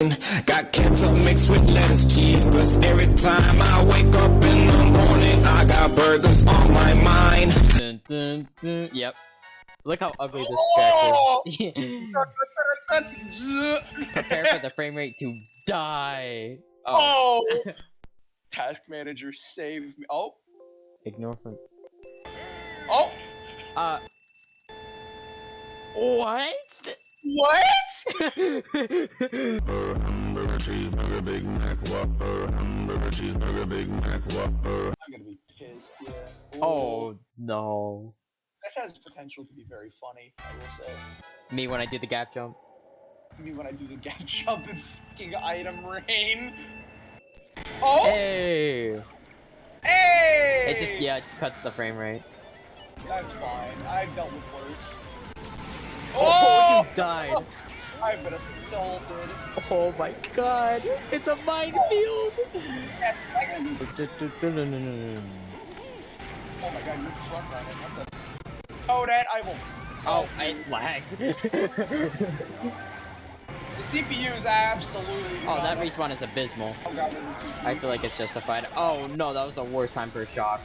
Got ketchup mixed with lettuce, cheese. Cause every time I wake up in the morning, I got burgers on my mind. Dun, dun, dun. Yep. Look how ugly this scratch is. Prepare for the frame rate to die. Oh! Task manager saved me. Oh! Ignore from. Oh! What? What? Hamburger, cheeseburger, Big Mac, Whopper. Hamburger, cheeseburger, Big Mac, Whopper. I'm gonna be pissed, yeah. Oh no. This has potential to be very funny, I will say. Me when I do the gap jump. Me when I do the gap jump and fucking item rain. Oh! Hey! Hey! It just cuts the frame rate. That's fine. I've dealt with worse. Oh, you died. I've been assaulted. Oh my god. It's a minefield. Yeah, oh my god, you're front running. What the? Toadette, I will. Oh, I lagged. The CPU is absolutely. Oh, that respawn is abysmal. Oh god, I feel like it's justified. Oh no, that was the worst time for a shock.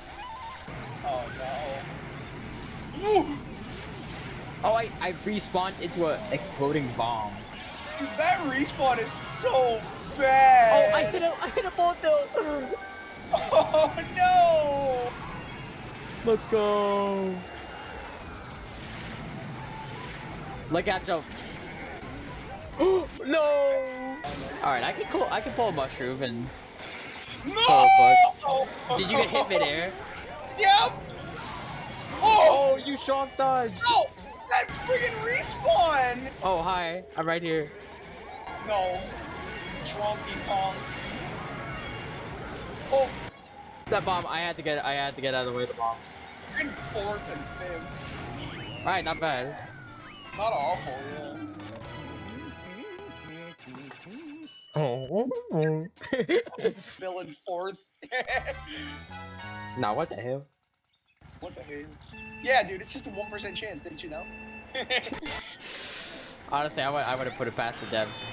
Oh no. Ooh. Oh, I respawned into an exploding bomb. Dude, that respawn is so bad. Oh, I hit a bullet bill. Oh no. Let's go. Look at jump. No. All right, I can pull a mushroom and. No. Oh, did you get hit midair? Yep. Oh, you shock dodged. No. That friggin' respawn! Oh, hi. I'm right here. No. Drunky Kong. Oh! That bomb, I had to get out of the way of the bomb. You're in 4th and 5th. Alright, not bad. Not awful, yeah. Oh. Villain 4th. Nah, what the hell? What the hell? Yeah, dude, it's just a 1% chance, didn't you know? Honestly, I would have put it past the devs.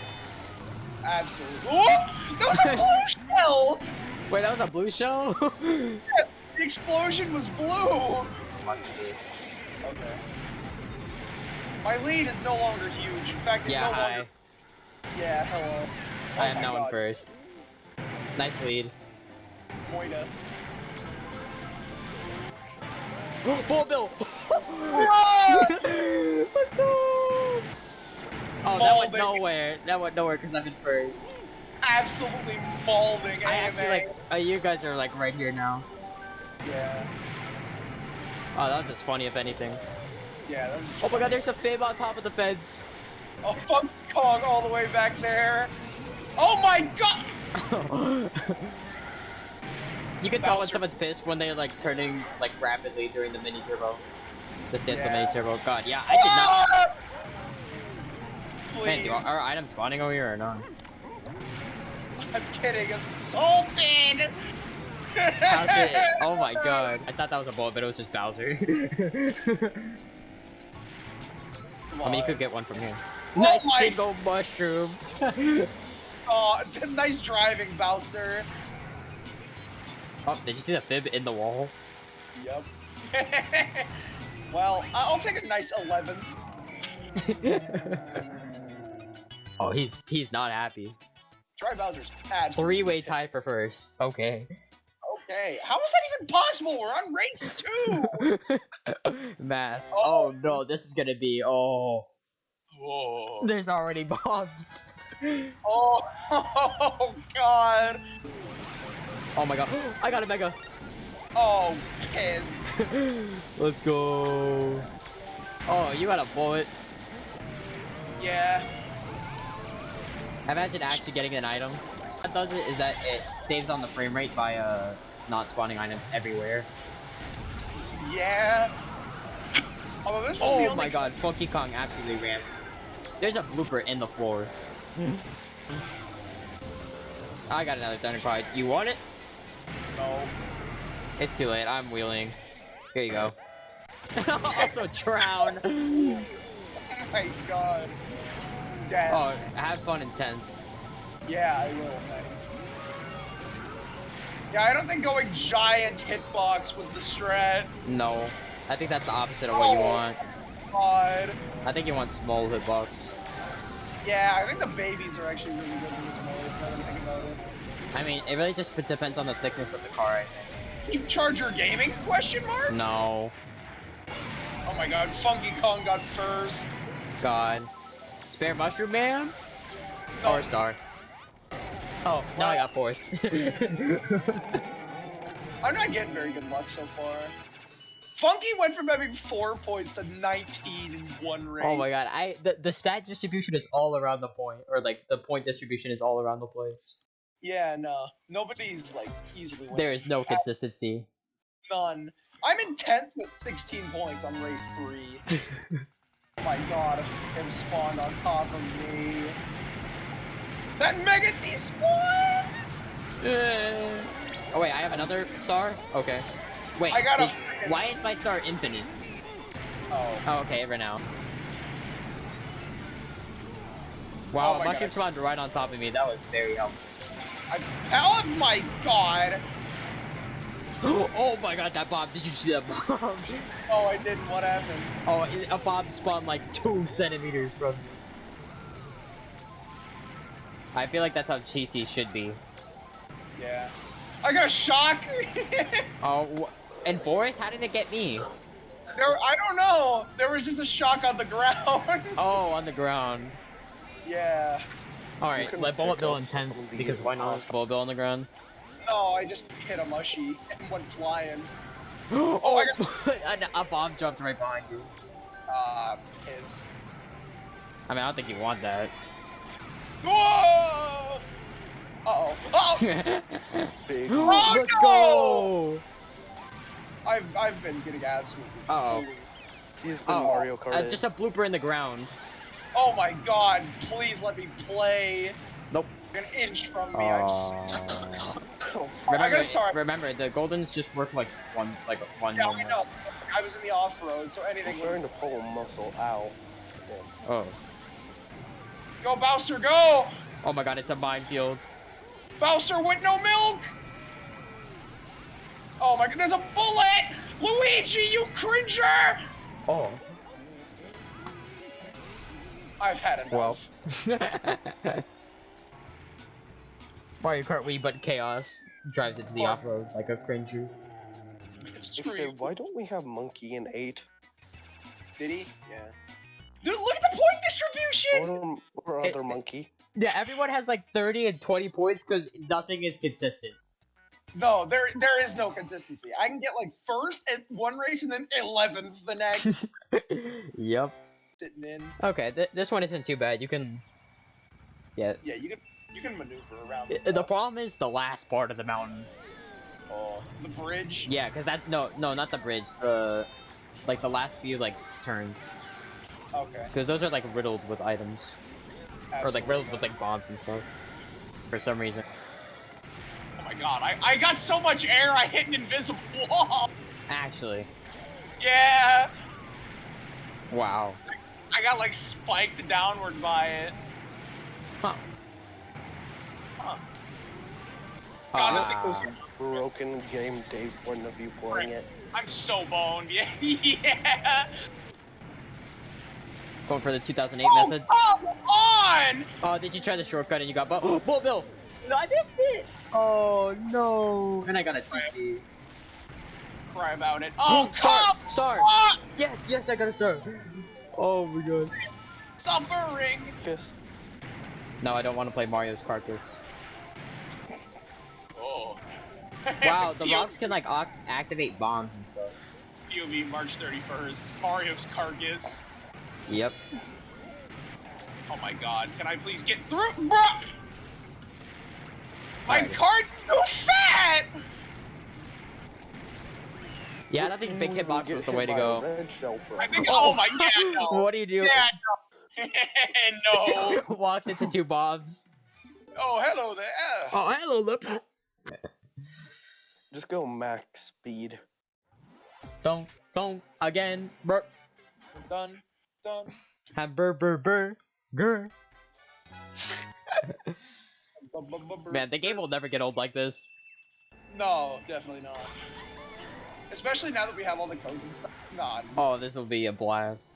Absolutely. Oh! That was a blue shell! Wait, that was a blue shell? Yeah, the explosion was blue! Watch this. Okay. My lead is no longer huge. In fact, it's Yeah, no hi. longer... Yeah, hello. I Oh am my now in God. first. Nice lead. Moida. Bull bill! Whoa! Let's go! Oh, that went nowhere. That went nowhere because I'm in first. Absolutely molding. I actually like. You guys are like right here now. Yeah. Oh, that was just funny, if anything. Yeah, that was. Oh my god, there's a fib on top of the fence. Oh, fuck Kong all the way back there. Oh my god! You can tell when someone's pissed when they're like turning like rapidly during the mini turbo. The stance of mini turbo. God, yeah, I did not. Please. Man, do our items spawning over here or not? I'm kidding. Assaulted! How's it? Oh my god. I thought that was a bullet, but it was just Bowser. I mean, you could get one from here. Oh Nice my- single mushroom. Oh, nice driving, Bowser. Oh, did you see the fib in the wall? Yep. Well, I'll take a nice 11th. Oh, he's not happy. Try Bowser's absolutely. 3-way tie for first. Okay. Okay. How is that even possible? We're on race 2. Math. Oh. Oh no, this is gonna be. Oh. Whoa. There's already bombs. Oh, oh god. Oh my god. I got a mega. Oh, piss. Let's go. Oh, you got a bullet. Yeah. Imagine actually getting an item. What does it is that it saves on the frame rate by not spawning items everywhere. Yeah. Oh, this was the Oh only... my god, Funky Kong absolutely ran. There's a blooper in the floor. I got another Thunder Pride. You want it? No. It's too late. I'm wheeling. Here you go. Also drown. Oh my god. Death. Oh, have fun in 10th. Yeah, I will, thanks. Yeah, I don't think going giant hitbox was the strat. No, I think that's the opposite of what you Oh, want. God. I think you want small hitbox. Yeah, I think the babies are actually really good in this mode, now that I think about it. I mean, it really just depends on the thickness of the car, I think. Keep Charger Gaming, question mark? No. Oh my god, Funky Kong got first. God. Spare Mushroom Man? No. Or Star? Oh, now I got fourth. I'm not getting very good luck so far. Funky went from having 4 points to 19 in one race. Oh my god, the stat distribution is all around the point, or like the point distribution is all around the place. Yeah, no. Nobody's like easily winning. There is no consistency. None. I'm in 10th with 16 points on race 3. Oh my god, him spawned on top of me. That Mega despawned! Oh wait, I have another star? Okay. Wait, I got a why is my star infinite? Oh. Oh, okay, right now. Wow, Oh a my mushroom God. spawned right on top of me. That was very helpful. Oh my god! Oh my god, that bomb. Did you see that bomb? Oh, I didn't. What happened? Oh, a bomb spawned like 2 centimeters from me. I feel like that's how cheesy should be. Yeah. I got a shock! Oh, and fourth? How did it get me? I don't know. There was just a shock on the ground. Oh, on the ground. Yeah. Alright, let Bullet Bill in 10th, because why not? Bullet Bill on the ground. No, I just hit a mushy and went flying. Oh, I a bomb jumped right behind you. Piss. I mean, I don't think you want that. Whoa! Uh-oh. Oh! Big. Oh, Let's no! go! I've been getting absolutely Uh-oh. bullied. He's been Mario Kart. Just a blooper in the ground. Oh my god, please let me play. Nope. An inch from me, I'm Oh, I Remember, gotta start. remember, the Goldens just work like one Yeah, moment. I know. I was in the off-road, so anything I'm would... starting to pull a muscle. Ow. Damn. Oh. Go, Bowser, go! Oh my god, it's a minefield. Bowser with no milk! Oh my god, there's a bullet! Luigi, you cringer! Oh. I've had enough. Well. Mario Kart Wii, but chaos drives it to the off-road like a cringer. Screw Okay, you. why don't we have Monkey in 8? Did he? Yeah. Dude, look at the point distribution! Or other Monkey? Yeah, everyone has like 30 and 20 points because nothing is consistent. No, there is no consistency. I can get like first at one race and then 11th the next. Yep. Sitting in. Okay, this one isn't too bad. You can... Yeah. Yeah, you can maneuver around. The problem is the last part of the mountain. Oh, the bridge. Yeah, because that... No, not the bridge. The... Like, the last few, like, turns. Okay. Because those are, like, riddled with items. Or, like, riddled Absolutely. with, like, bombs and stuff. For some reason. Oh my god, I got so much air I hit an invisible wall. Actually. Yeah. Wow. I got like spiked downward by it. Huh. Huh. Ah. God, this This thing is broken game day point of view playing it. I'm so boned. Yeah. Yeah. Going for the 2008 Oh, method. come on! Oh, did you try the shortcut and you got Bull Bill? No, I missed it! Oh, no. And I got a TC. Cry about it. Oh, Star! come Star! on! Yes, I got a star. Oh my god. Suffering. Piss. No, I don't want to play Mario's Carcass. Oh. Wow, the rocks can like activate bombs and stuff. POV March 31st. Mario's carcass. Yep. Oh my god, can I please get through? Bruh! My Alrighty. card's too fat! Yeah, I don't think big You hitbox get was the hit way to by a go. red shell for I think, a- oh my, yeah, no. What do you do? Yeah, no. No. Walks into 2 bombs. Oh, hello there. Oh, hello, lip. Just go max speed. Don't, again. Burp. Done. Have burr. Oh Man, the game will never get old like this. No, definitely not. Especially now that we have all the codes and stuff. God. Oh, this will be a blast.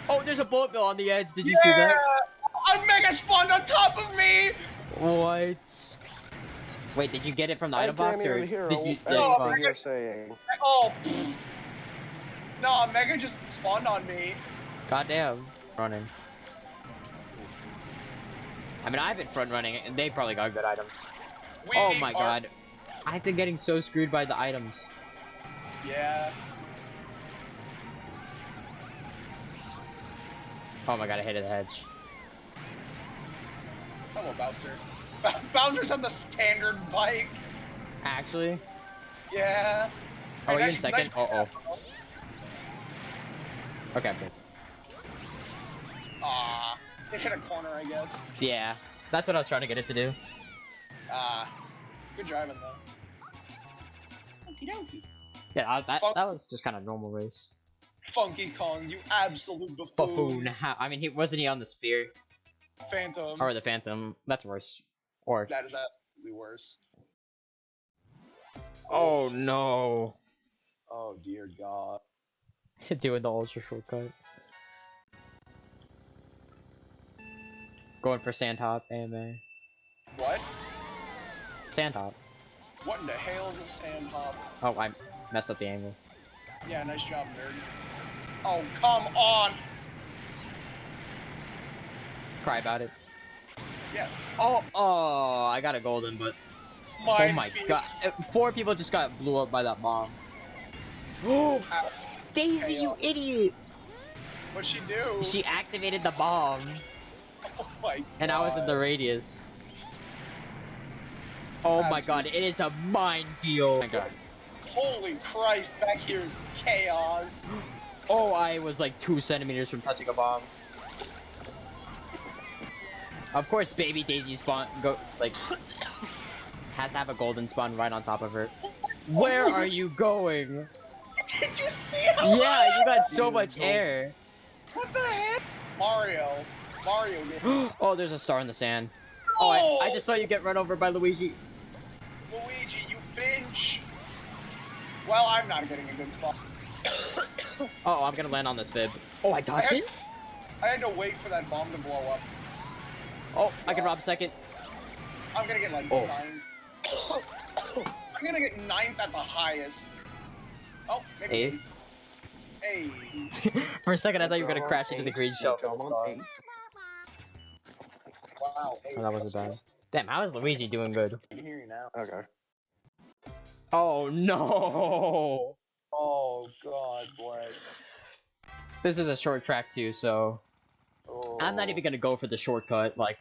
Oh, there's a bullet bill on the edge. Did you see that? A mega spawned on top of me! What? Wait, did you get it from the item box or did you? No, It's I fine. You're saying. Oh. No, a mega just spawned on me. Goddamn. Running. I mean, I've been front running, and they probably got good items. Oh my god. I've been getting so screwed by the items. Yeah. Oh my god, I hit the hedge. Hello, Bowser. Bowser's on the standard bike. Actually? Yeah. Oh, are you in nice- second? nice- Uh-oh. Okay, good. Aw. It hit a corner, I guess. Yeah, that's what I was trying to get it to do. Good driving, though. Okie dokie. Yeah, that was just kind of normal race. Funky Kong, you absolute buffoon. Buffoon. I mean, wasn't he on the spear? Phantom. Or the Phantom. That's worse. Or... That is absolutely worse. Oh no. Oh, dear God. Doing the ultra shortcut. Going for Sandtop AMA. What? Sandtop. What in the hell is a sand hop? Oh, I messed up the angle. Yeah, nice job, nerd. Oh, come on! Cry about it. Yes. Oh, I got a golden, but oh my god. 4 people just got blew up by that bomb. Oh, Daisy, you idiot! What'd she do? She activated the bomb, Oh my God. and I was in the radius. Oh my god, it is a minefield. Oh my god. Holy Christ, back here is chaos. Oh, I was like 2 centimeters from touching a bomb. Of course, baby Daisy has to have a golden spawn right on top of her. Where are you going? Did you see how Yeah, you got so much air. What the heck? Mario did. Oh, there's a star in the sand. Oh, I just saw you get run over by Luigi. Luigi, you binge. Well, I'm not getting a good spot. Oh, I'm gonna land on this fib. Oh, I dodged it? I had to wait for that bomb to blow up. Oh, I can rob second. I'm gonna get like Oh. 9th. I'm gonna get 9th at the highest. Oh, maybe 8th? 8th. For a second, I thought you were gonna crash into the green shell from the star. Wow. Oh, that wasn't bad. Damn, how is Luigi doing good? I can hear you now. Okay. Oh no! Oh God, bless. This is a short track too, so Oh. I'm not even gonna go for the shortcut, like,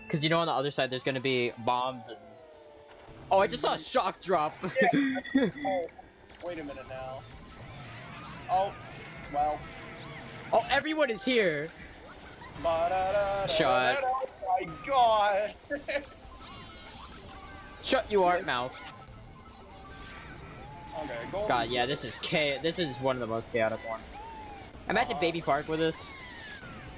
cause you know on the other side there's gonna be bombs and. Oh, I just saw a shock drop. Oh, wait a minute now. Oh, well. Oh, everyone is here. Shut. Oh my God. Shut you art mouth. Okay, gold. God, yeah, this is This is one of the most chaotic ones. Imagine Baby Park with this.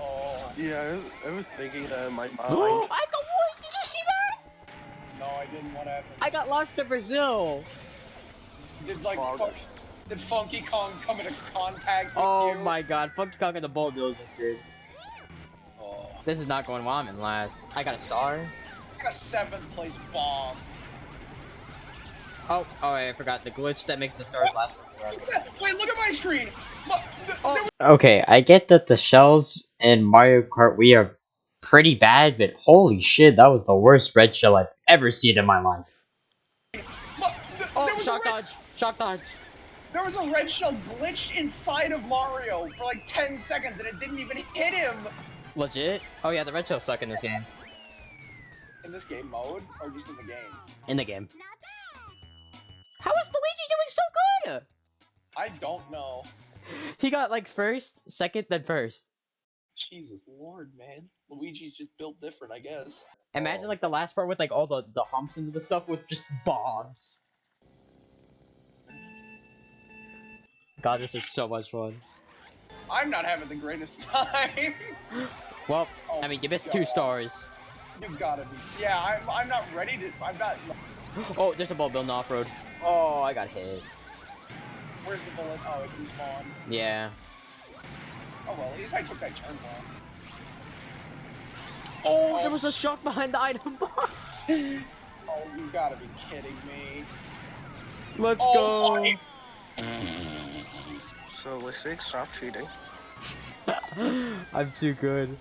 Oh, Yeah, I was thinking that in my mind. Oh, I got what? Did you see that? no, I didn't. What happened? I got launched to Brazil. Did like Bog. did Funky Kong come into contact with Oh you? my god, Funky Kong and the Bullet Bill just did. Oh. This is not going well, I'm in last. I got a star. I got a 7th place bomb. Oh, I forgot the glitch that makes the stars last forever. Wait, look at my screen. Okay, I get that the shells in Mario Kart Wii are pretty bad, but holy shit, that was the worst red shell I've ever seen in my life. Oh, shock dodge! Shock dodge! There was a red shell glitched inside of Mario for like 10 seconds and it didn't even hit him. Legit? Oh yeah, the red shells suck in this game. In this game mode, or just in the game? In the game. How is Luigi doing so good? I don't know. He got like first, second, then first. Jesus Lord, man. Luigi's just built different, I guess. Imagine like the last part with like all the humps and the stuff with just bombs. God, this is so much fun. I'm not having the greatest time. Well, Oh I mean, you missed God. 2 stars. You gotta be. Yeah, I'm not ready to. I'm not. Oh, there's a ball building off-road. Oh, I got hit. Where's the bullet? Oh, it respawned. Yeah. Oh well, at least I took that turn well. Oh, there was a shark behind the item box. Oh, you gotta be kidding me. Let's Oh, go. my- So Lissig, stop cheating. I'm too good.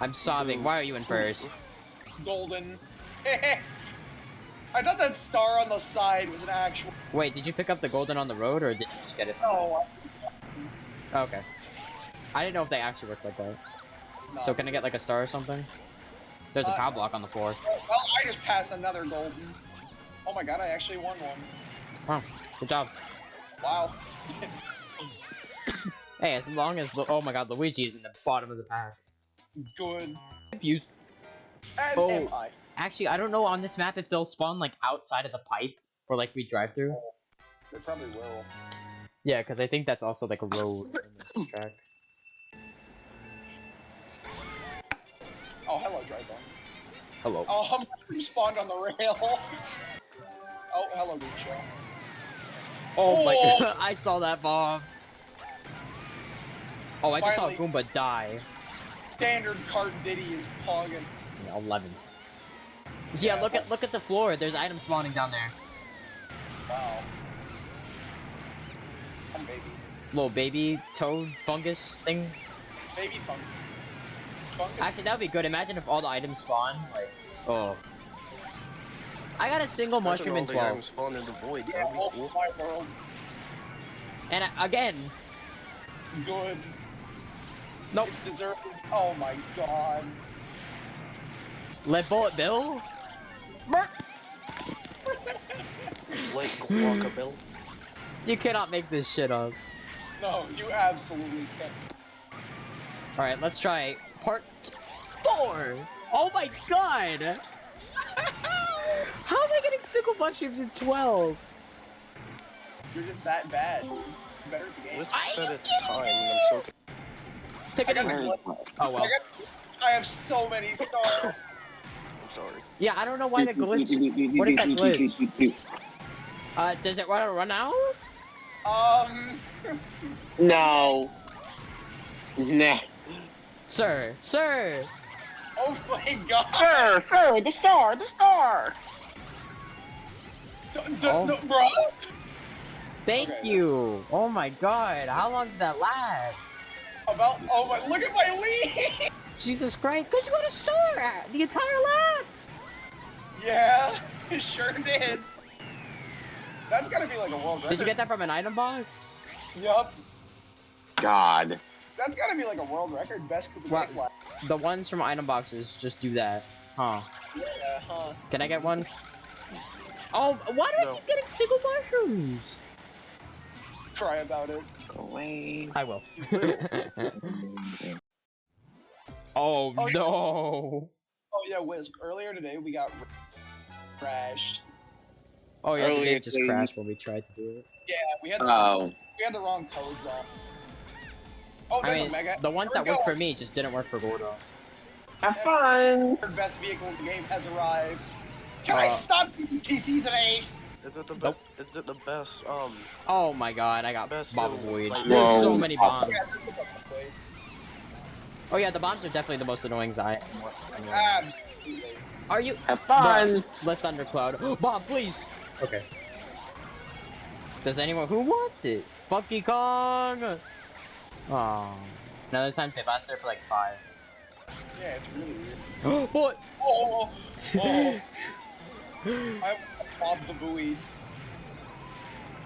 I'm sobbing. Why are you in first? Golden. I thought that star on the side was an actual. Wait, did you pick up the golden on the road, or did you just get it? No. Okay. I didn't know if they actually worked like that. No. So can I get like a star or something? There's a power no. block on the floor. Well, I just passed another golden. Oh my god, I actually won one. Oh, good job. Wow. Hey, as long as oh my god, Luigi is in the bottom of the pack. Good. Confused. As Oh. am I. Actually, I don't know on this map if they'll spawn like outside of the pipe or like we drive through. They probably will. Yeah, because I think that's also like a road in this track. Oh, hello, Drybone. Hello. Oh, Hamburger spawned on the rail. Oh, hello, Lucio. Oh my Oh. god, I saw that bomb. Oh, I just saw Finally. Goomba die. Standard Kart Diddy is pogging. Yeah, 11s. So yeah, look at the floor. There's items spawning down there. Wow. I'm baby. Little baby toad fungus thing. Baby fungus. Fungus. Actually, that would be good. Imagine if all the items spawn. Like, oh. I got a single mushroom in 12. Spawn in the void. Yeah, That'd be oh cool. my world. And again, Good. nope. It's deserved. Oh my god. Let Bullet Bill. Like Guacabill. You cannot make this shit up. No, you absolutely can't. Alright, let's try part 4! Oh my god! How am I getting single mushrooms in 12? You're just that bad. You're better at the game. Let's Are set you its time and I'm so Take it I got easy. one. Oh well. I have so many stars. I'm sorry. Yeah, I don't know why the glitch. What is that glitch? Does it want to run out? No. Nah. Sir, sir! Oh my god. Sir, the star. Oh. Bro. Thank Okay. you! Oh my god, how long did that last? Oh my, look at my lead. Jesus Christ, cause you got a star the entire lap! Yeah, it sure did. That's gotta be like a world record. Did you get that from an item box? Yup. God. That's gotta be like a world record. Best Koopa Well, Cake lap. the ones from item boxes just do that. Huh. Yeah, huh. Can I get one? Oh, why do I No. keep getting single mushrooms? Cry about it. Go away. I will. oh Oh, yeah. no! Oh yeah, Wisp. Earlier today we got crashed. Oh yeah, the Earlier game just today- crashed when we tried to do it. Yeah, we had Oh. the wrong codes on. Oh, I there's mean, a mega. the ones Here that we worked go. for me just didn't work for Gordo. Have fun. Our best vehicle in the game has arrived. Can I Uh, stop using TCs at 8? Is it the Nope. Is it the best? Oh my god, I got Best Bob little, Void. like- There's so Whoa. many bombs. Yeah, just look up the way. Oh yeah, the bombs are definitely the most annoying side. Absolutely. Are you? Have fun. Bruh, let Thundercloud. Bob, please. Okay. Does anyone who wants it? Funky Kong. Oh. Another time they last there for like 5. Yeah, it's really weird. Boy. Oh, oh. I bobbed the buoy.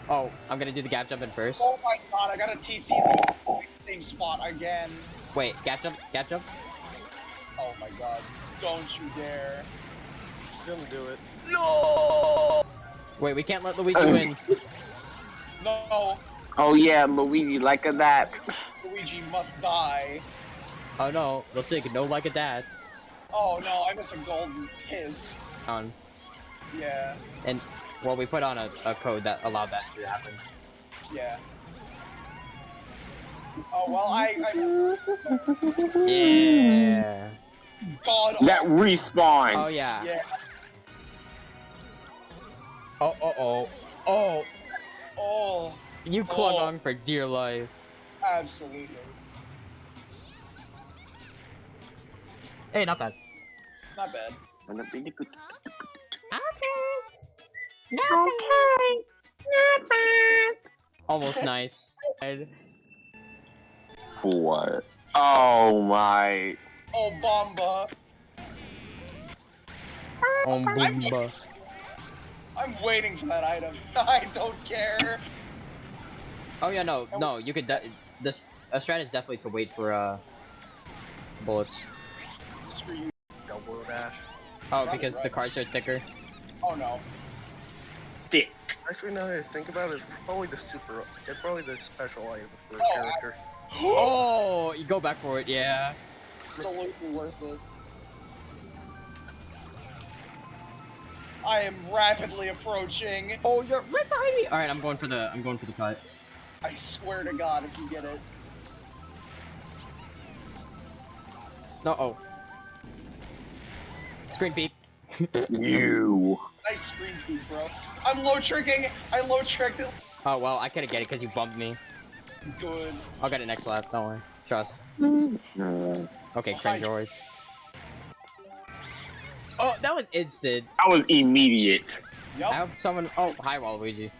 Oh, I'm gonna do the gap jump in first. Oh my god, I got a TC in the same spot again. Wait, gap jump, gap jump. Oh my god. Don't you dare. It's gonna do it. No. Wait, we can't let Luigi win. No, Oh yeah, Luigi, like a that. Luigi must die. Oh no, Lusig, no like a dat. Oh no, I missed a golden piss. On. Yeah, And well, we put on a code that allowed that to happen. yeah. Oh well, I Yeah. God. That respawn. Oh yeah. Yeah. Oh. Oh, You clung Oh. on for dear life. absolutely. Hey, not bad. Not bad. Almost nice. What? Oh my. Oh, Bomba. Boomba. I'm waiting for that item. I don't care. Oh yeah, no, you could. This a strat is definitely to wait for bullets. Screw you. Elbow dash. Oh, because the cards are thicker. Oh no. Thick. Actually, now that I think about it, it's probably the super. It's probably the special item for a Oh, character. Oh, you go back for it, yeah. Absolutely worth it. I am rapidly approaching. Oh, you're right behind me. All right, I'm going for the cut. I swear to God, if you get it. No, screen peek. You. Nice screen peek, bro. I'm low tricking. I low tricked it. Oh well, I couldn't get it because you bumped me. Good. I'll get it next lap. Don't worry. Trust. Okay, cringe yours. Oh, that was instant. That was immediate. I Yup. have someone. Oh, hi, Waluigi.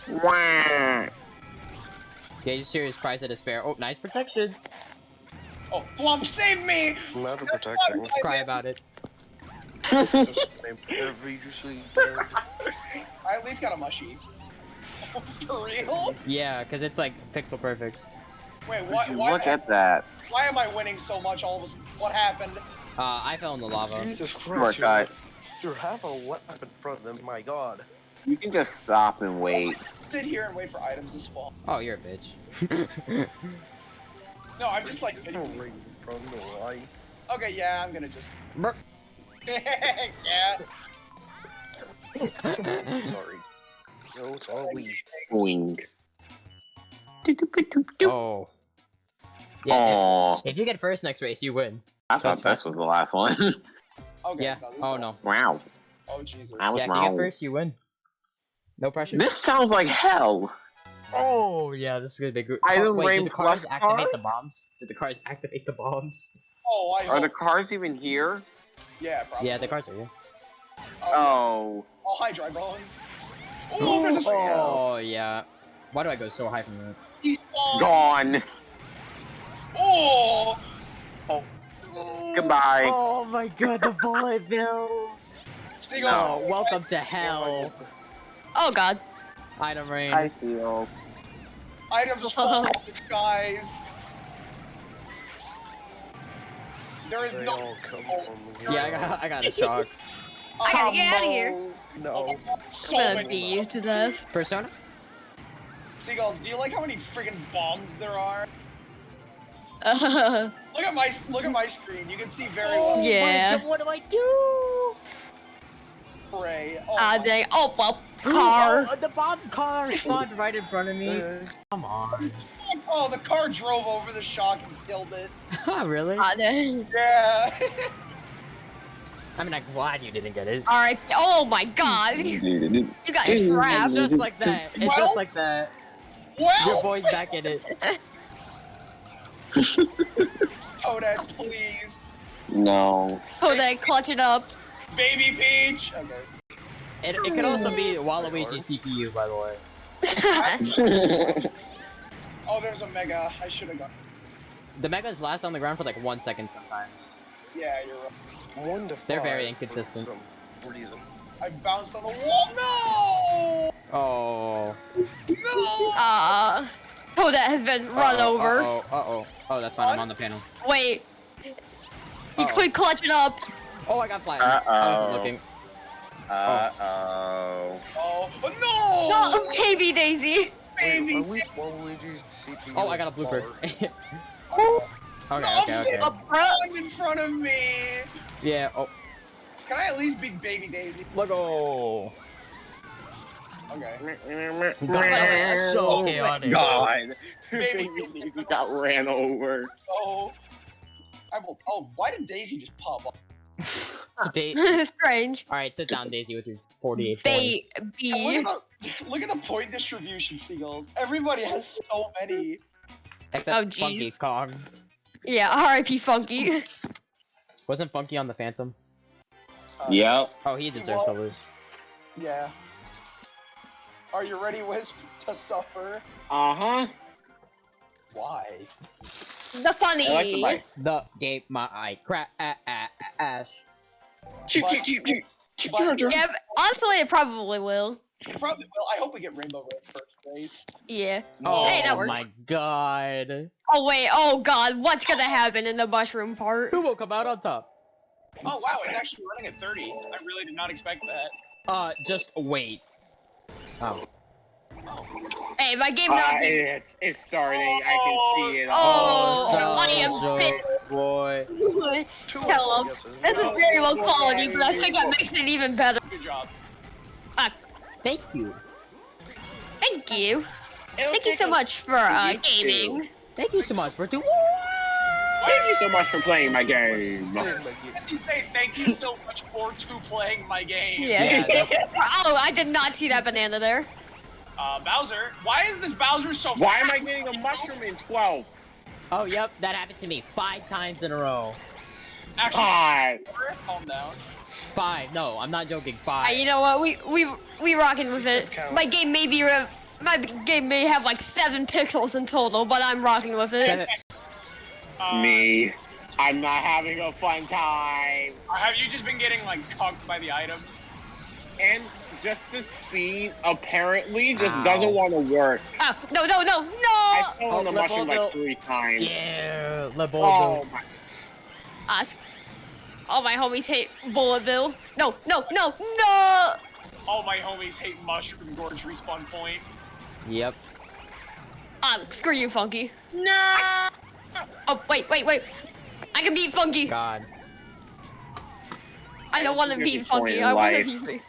Wah. Yeah, you serious cries of despair. Oh, nice protection. Oh, Flump, save me! I'm out of protecting. Cry about it. Just the same. Usually dead. I at least got a mushy. For real? Yeah, because it's like pixel perfect. Wait, Would you look at that. why am I winning so much all of a sudden? What happened? I fell in the lava. Jesus Smart Christ! guy. You have a weapon in front of them. My God. You can just stop and wait. Sit here and wait for items to spawn. Oh, you're a bitch. No, I'm just like No, sitting. right in front of the light. Okay, yeah, I'm gonna just. Brr. Yeah. Sorry. No, it's all we. Boing. Oh. Yeah, Aww. if you get first next race, you win. I thought this was the last one. Okay. Yeah. No, this Oh is- no. Wow. Oh Jesus. I was Yeah, if you wrong. get first, you win. No pressure. This sounds like hell. Oh yeah, this is gonna be good. Item Wait, range did the cars plus activate cars? the bombs? Did the cars activate the bombs? Oh, I. Are the hope- cars even here? Yeah, probably. Yeah, the cars are here. Oh. Oh, hi, dry bones. Oh, there's a Oh yeah. Why do I go so high from that? despawn. Gone. Oh. Goodbye. Oh my god, the bullet bill. Seagull. Oh, welcome to hell. Oh god. Item rain. I feel. Items spawn, guys. There is They no. all come from Yeah, I got a shock. I gotta get out of here. No. So I'm gonna many beat you to death. Persona? Seagulls, do you like how many friggin' bombs there are? Look at my screen. You can see very well. Yeah. What do I do? Pray. Oh, Ah, my- dang. Oh, well, car. Oh, the bomb car spawned right in front of me. Uh, Come on. oh, the car drove over the shock and killed it. Really? Ah, dang. Yeah. I mean, I'm glad you didn't get it. Alright. Oh my god. You got It's trapped. just like that. It's Well- just like that. Your well, boy's back in it. Toadette, please. No. Oh, then clutch it up. Baby Peach. Okay. It could also be Waluigi CPU, by the way. Oh, there's a mega. I should have gone. The megas last on the ground for like 1 second sometimes. Yeah, you're right. 1 to 5. They're very for inconsistent. some reason. I bounced on the wall. No. Oh. No. Oh, that has been run over. Oh, that's fine. I'm on the panel. Wait. You Uh-oh. quit clutching up. Oh, I got flattened. I wasn't looking. Uh-oh. Oh, no. No, baby Daisy. Baby. Wait, at least Waluigi's CPU. Oh, I got a is blooper. smaller. okay. Up front. In front of me. Yeah. Oh, Can I at least beat Baby Daisy? look. Oh. Okay. God, that was so chaotic. God. Baby. Baby Daisy got ran over. Oh. I will. Oh, why did Daisy just pop up? Strange. Alright, sit down, Daisy, with your 48 Baby. points. Look at the point distribution, Seagulls. Everybody has so many. Except Oh, geez. Funky Kong. Yeah, R.I.P. Funky. Wasn't Funky on the Phantom? Yep. Oh, he deserves to lose. Yeah. Are you ready, Wisp, to suffer? Uh-huh. Why? The funny. I like the bike. The game my crash. Choo, But- choo, choo, choo, choo, but- choo, choo. Yeah, but honestly, it probably will. Probably. Well, I hope we get Rainbow Road first race. Yeah. Oh Hey, that works. my god. Oh wait, oh god, what's gonna happen in the mushroom part? Who will come out on top? Oh wow, it's actually running at 30. I really did not expect that. Just wait. Oh. Hey, my game not. It's starting. I can see it. Oh, I am Soldier bit. boy. Tell him. This is very low quality, but I think that makes it even better. Good job. Thank you. Thank you. Thank you so much for gaming. Thank you so much for doing. Thank you so much for playing my game. You say thank you so much for playing my game. Yeah. that's- Oh, I did not see that banana there. Bowser. Why is this Bowser so? Why am I getting a mushroom in 12? Oh, yep, that happened to me 5 times in a row. Actually, God. calm down. 5. No, I'm not joking. 5. You know what? We rocking with it. My game may be my game may have like 7 pixels in total, but I'm rocking with it. 7. Me. I'm not having a fun time. Have you just been getting like cucked by the items? And just the speed apparently just Ow. doesn't want to work. Oh, no. I fell on the let mushroom Baldo- like 3 times. Yeah, Oh Leboldo. my. All my homies hate Bullet Bill. No. All my homies hate Mushroom Gorge respawn point. Yep. Screw you, Funky. No. Oh, wait. I can beat Funky. God. I don't want to You're beat disappointed Funky. in I want to life. beat Funky.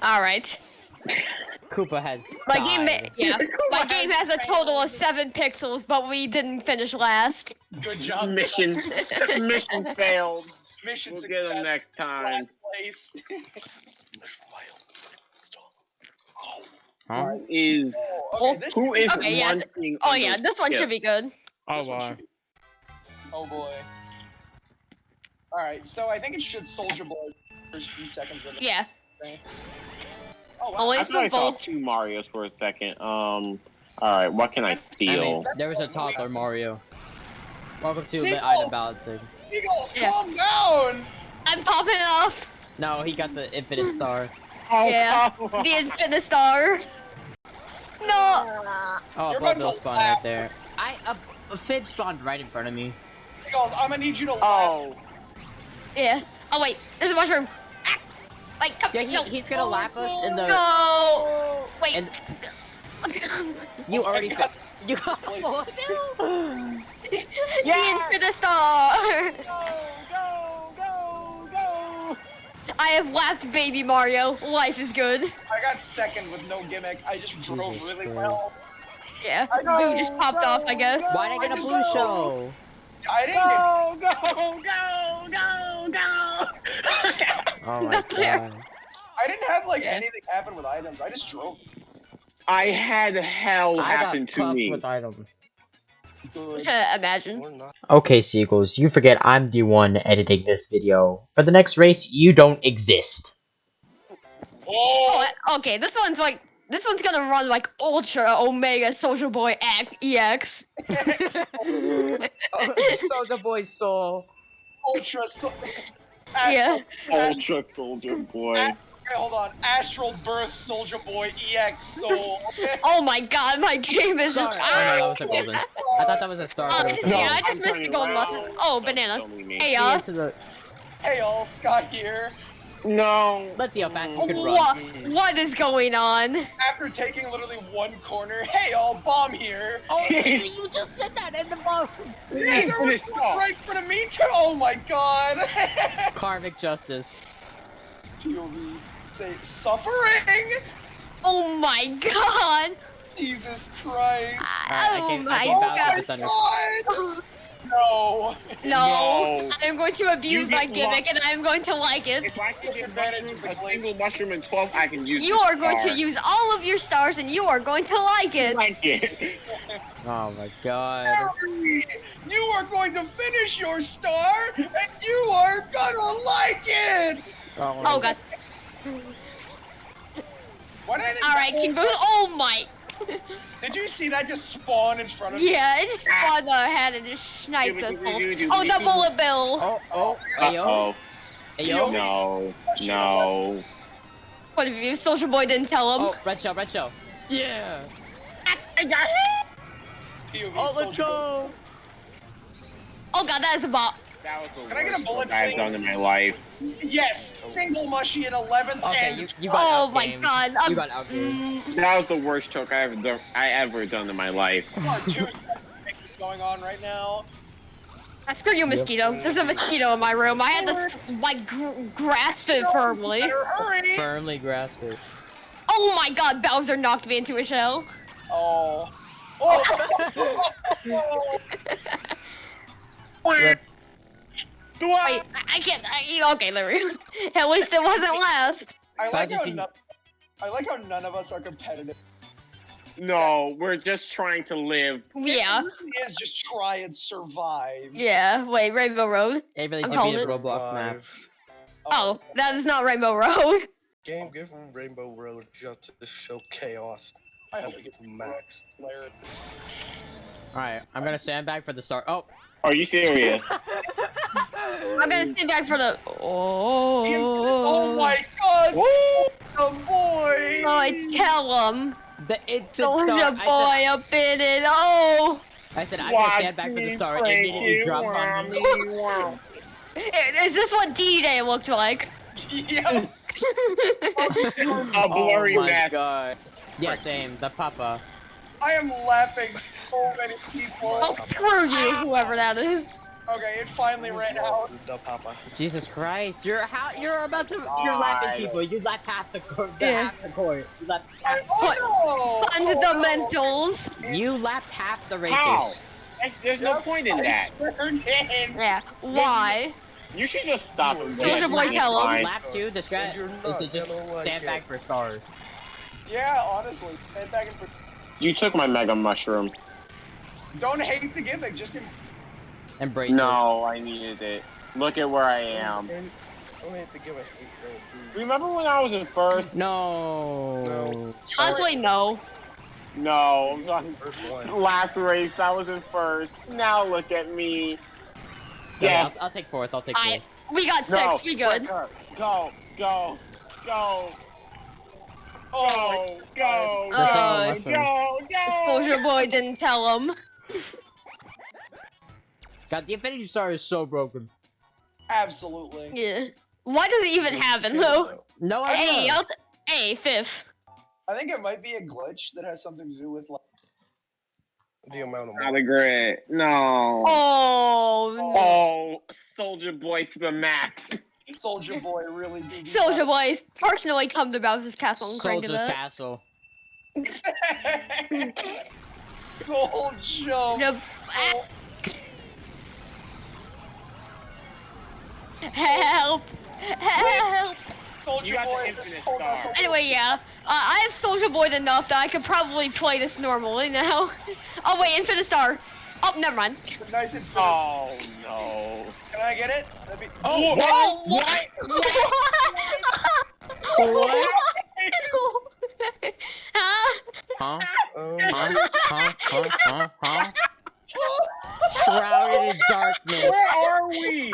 Alright. Koopa has My died. my game has a total of 7 pixels, but we didn't finish last. Good job. Mission failed. Mission We'll success. get them next time. Last place. Huh? Is Okay, this who is Okay, yeah. one thing? Oh yeah, this one should be good. Oh, This one wow. should be- Oh boy. Alright, so I think it should Soldier Boy first few seconds of the Yeah. thing. Oh wow. Always I thought I saw football. 2 Marios for a second. Alright, what can I I steal? mean, there was a toddler Mario. Welcome to Sequel. the item balancing. Eagles, Yeah. calm down! I'm popping off. No, he got the infinite star. Oh, Yeah. come on. The Infinite Star. No. Oh, You're Blood about Bill to spawned laugh. right there. A Fib spawned right in front of me. Eagles, I'm gonna need you to laugh. Oh, Yeah. Oh wait, there's a mushroom. Ah. Wait, come. Yeah, No. he's gonna lap us in the. No. Wait. And you already. You got Blood Bill. The Infinite Star. go! I have lapped Baby Mario. Life is good. I got second with no gimmick. I just drove Jesus really Christ. well. Yeah. Boo just popped off, I guess. Why'd I get a blue show? I didn't get. Oh my Not there. god. I didn't have like Yeah. anything happen with items. I just drove. I had hell I happen got to cuffed me. with items. Good. Imagine. Or not. Okay, Seagulls, you forget I'm the one editing this video. For the next race, you don't exist. Oh, Okay, this one's gonna run like Ultra Omega Soldier Boy EX. Soldier Boy Soul. Ultra. Yeah. Ultra Soldier Boy. Okay, hold on. Astral Birth Soldier Boy EX Soul. Oh my god, my game is Sorry. Oh no, that was a golden. I thought that was a star. Oh, But it was a yeah, golden. I just missed the golden button. Oh, banana. Hey, See y'all. into the- Hey y'all, Scott here. No. Let's see how fast you can run. What is going on? After taking literally one corner, hey y'all, Bomb here. Oh, you just said that in the bomb. Hey, there was one right in front of me too. Oh my god. Karmic justice. POV. Say suffering. Oh my god. Jesus Christ. Alright, I Oh came my Bowser god. with the thunder. God. No. No, I'm going to abuse You my get gimmick, and I'm going to like it. If I can get Advantage mushroom, of the a glitch. single mushroom in 12, I can use You the are going to star. use all of your stars, and you are going to like it. like it. Oh my god. Harry, you are going to finish your star, and you are gonna like it. Oh god. Why did I think All right, that King Boo. Oh my. Did you see that just spawn in front of me? Yeah, it just spawned the head and just sniped us both. Oh, the bullet bill. Oh, ayo. Uh-oh. Ayo. No. No. What of you? Soldier Boy didn't tell him. Oh, red shell, red shell. Yeah. I got hit! POV Oh, let's soldier boy. go. Oh god, that is a bot. That was the Can I get a worst bullet, joke I've please? done in my life. Yes, single mushy in 11th Okay, and you got Oh my outgamed. god. You got outgamed. That was the worst joke I ever done in my life. Come on, two things going on right now. Screw you, mosquito. There's a mosquito in my room. I had to like grasp it firmly. Better hurry. Firmly grasp it. Oh my god, Bowser knocked me into a shell. Oh. Oh. Rip. Wait, I can't. Okay, Larry. At least it wasn't last. I like Bowser how team- I like how none of us are competitive. No, we're just trying to live. Yeah. It really is just try and survive. Yeah. Wait, Rainbow Road. It really I'm to be calling a it. Roblox map. Oh, that is not Rainbow Road. Game given Rainbow Road just to show chaos I at hope it gets its max. hilarious. Alright, I'm gonna sandbag for the start. Oh. Are you serious? I'm gonna stand back for the. Oh Oh. my god! Oh boy! Oh, I tell him. The instant Soldier start. Boy up in it. Oh. I said I'm gonna sandbag for the start. It immediately drops on me. Is this what D-Day looked like? Yeah. A blurry oh my mess. god. Yeah, same. The papa. I am laughing so many people. Oh, screw you, whoever that is. Okay, it finally ran out. The Papa. Jesus Christ! You're about to. You're lapping people. You left half the court. Yeah. Half the court. You left. Oh, no! Fundamentals. You lapped half the races. How? There's no point in that. Turned in. Yeah. Why? You should just stop and Soldier Boy, tell him. Fine. Lap 2, the strat And you're is to not just gonna like sandbag it. for stars. Yeah, honestly. And back and forth. You took my mega mushroom. Don't hate the gimmick, just Embrace it. No, I needed it. Look at where I am. Only have to give a hate roll. Remember when I was in first? No. No. Honestly, no. No, I'm talking First one. last race. I was in first. Now look at me. Yeah, Yes. I'll take fourth. I'll take fourth. We got No. 6. We good. Go, go, go, Oh, go, go, Uh, go, go, go. Soldier Boy didn't tell him. God, the Infinity Star is so broken. absolutely. Yeah. Why does it even happen though? No Hey, idea. hey, fifth. I think it might be a glitch that has something to do with like. The amount of Not money. a grit. No. Oh, no. Oh, Soldier Boy to the max. Soldier Boy really did. Soldier Boy's personally come to Bowser's Castle and crank it Soldier's up. Castle. Soldier. Yep. Help! Help! Soldier You got the Boy. infinite hold on, star. Soldier- Anyway, yeah. I have Soldier Boy enough that I could probably play this normally now. Oh, wait, Infinite Star. Oh, never mind. Nice and fast. Oh no. Can I get it? That'd be. Oh, Oh, what? What? Huh? Huh? Um, Huh? Shrouded in darkness. Where are we?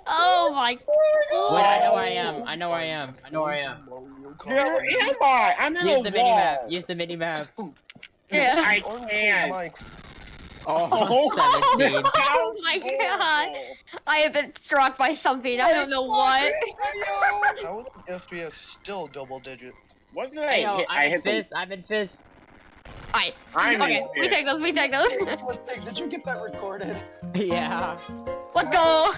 Oh my. Wait, I know where I am. I know where I am. I know where I am. Where am I? I'm in Use a the wall. minimap. Use the minimap. Yeah. I can't. Like, Oh, 17. Oh my god. I have been struck by something. I don't know what. how is FPS still double digits? What did Hey, I yo, hit? I I'm in hit the. fifth. I'm in fifth. Alright. I'm Okay, in we fifth. take those. We take those. Did you get that recorded? Yeah. Let's go.